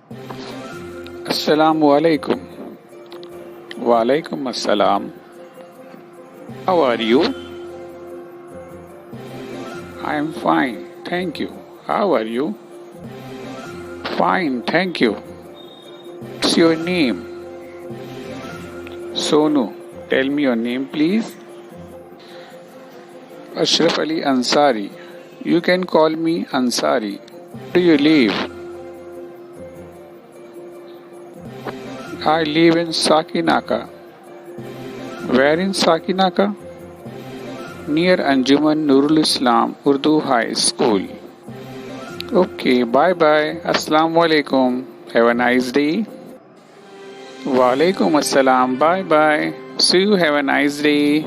Assalamu alaikum. Wa alaikum assalam. How are you? I am fine, thank you. How are you? Fine, thank you. What's your name? Sonu. Tell me your name, please. Ashraf Ali Ansari. You can call me Ansari. Where do you live? I live in Sakinaka. Where in Sakinaka? Near Anjuman Nurul Islam Urdu High School. Okay, bye bye. Assalamu alaikum. Have a nice day. Wa alaikum assalam. Bye bye. See you. Have a nice day.